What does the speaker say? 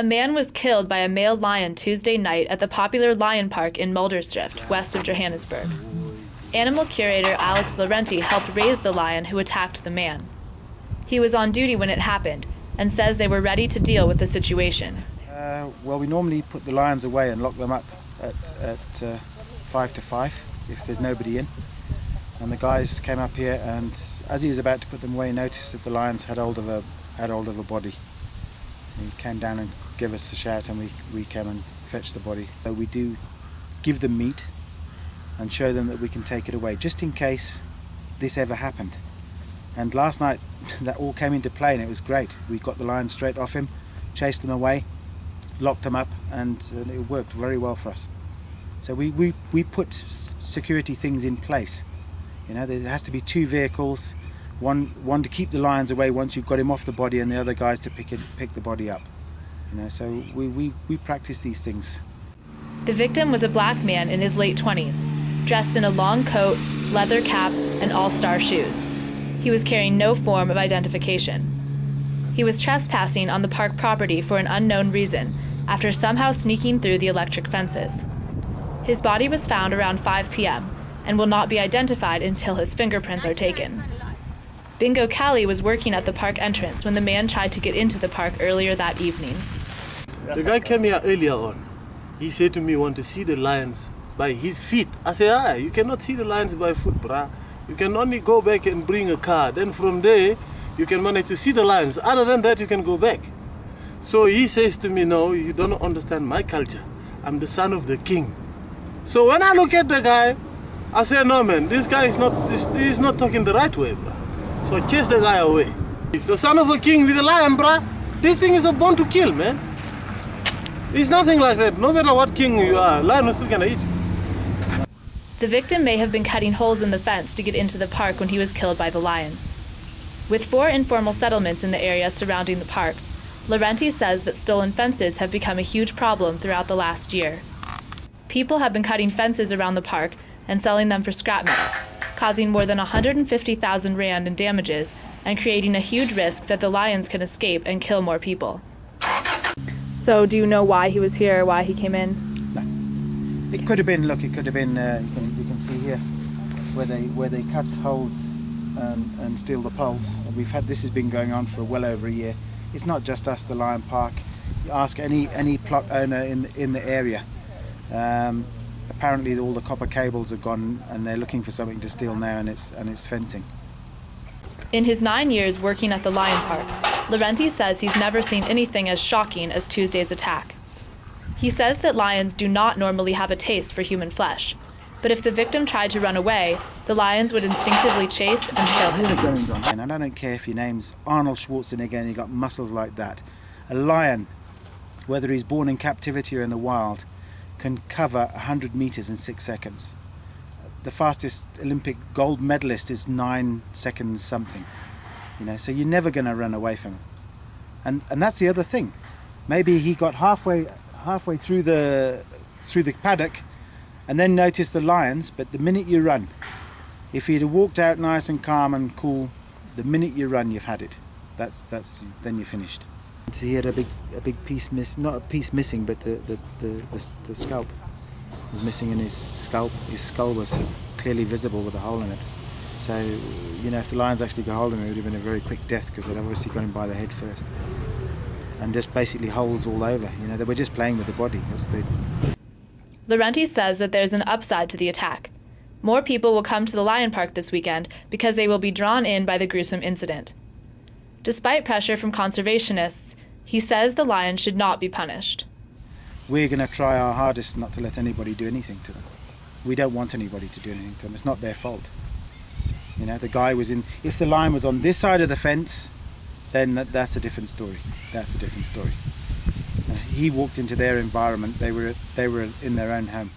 A man was killed by a male lion Tuesday night at the popular lion park in Muldersdrift, west of Johannesburg. Animal curator Alex Laurenti helped raise the lion who attacked the man. He was on duty when it happened and says they were ready to deal with the situation. Well, we normally put the lions away and lock them up at 5 to 5 if there's nobody in. And the guys came up here, and as he was about to put them away, noticed that the lions had hold of a body. He came down and gave us a shout, and we came and fetched the body. So we do give them meat and show them that we can take it away, just in case this ever happened. And last night that all came into play, and it was great. We got the lions straight off him, chased them away, locked them up, and it worked very well for us. So we put security things in place. You know, there has to be 2 vehicles, one to keep the lions away once you've got him off the body, and the other guys to pick the body up. You know, so we practice these things. The victim was a black man in his late 20s, dressed in a long coat, leather cap, and all-star shoes. He was carrying no form of identification. He was trespassing on the park property for an unknown reason after somehow sneaking through the electric fences. His body was found around 5 p.m. and will not be identified until his fingerprints are taken. Bingo Callie was working at the park entrance when the man tried to get into the park earlier that evening. The guy came here earlier on. He said to me, want to see the lions by his feet. I said, you cannot see the lions by foot, brah. You can only go back and bring a car. Then from there, you can manage to see the lions. Other than that, you can go back. So he says to me, no, you don't understand my culture. I'm the son of the king. So when I look at the guy, I say, no man, this guy is not talking the right way, bruh. So chase the guy away. He's the son of a king with a lion, bruh. This thing is a born to kill, man. It's nothing like that. No matter what king you are, lion is still gonna eat you. The victim may have been cutting holes in the fence to get into the park when he was killed by the lion. With 4 informal settlements in the area surrounding the park, Laurenti says that stolen fences have become a huge problem throughout the last year. People have been cutting fences around the park and selling them for scrap metal, causing more than 150,000 rand in damages and creating a huge risk that the lions can escape and kill more people. So do you know why he was here, why he came in? No. It could have been, look, it could have been, you can see here where they cut holes and steal the poles. This has been going on for well over a year. It's not just us, the Lion Park. You ask any plot owner in the area. Apparently all the copper cables are gone, and they're looking for something to steal now, and it's fencing. In his 9 years working at the Lion Park, Laurenti says he's never seen anything as shocking as Tuesday's attack. He says that lions do not normally have a taste for human flesh, but if the victim tried to run away, the lions would instinctively chase and kill him. And I don't care if your name's Arnold Schwarzenegger and you've got muscles like that. A lion, whether he's born in captivity or in the wild, can cover 100 meters in 6 seconds. The fastest Olympic gold medalist is 9 seconds something. You know, so you're never going to run away from him. And that's the other thing. Maybe he got halfway through the paddock and then noticed the lions, but the minute you run, if he'd have walked out nice and calm and cool, the minute you run, you've had it. Then you're finished. So he had a big piece not a piece missing, but the scalp was missing in his scalp. His skull was clearly visible with a hole in it. So, you know, if the lions actually got hold of him, it would have been a very quick death, because they'd obviously got him by the head first. And just basically holes all over. You know, they were just playing with the body. Laurenti says that there's an upside to the attack. More people will come to the Lion Park this weekend because they will be drawn in by the gruesome incident. Despite pressure from conservationists, he says the lions should not be punished. We're going to try our hardest not to let anybody do anything to them. We don't want anybody to do anything to them. It's not their fault. You know, the guy was in. If the lion was on this side of the fence, then that's a different story. That's a different story. He walked into their environment. They were in their own home.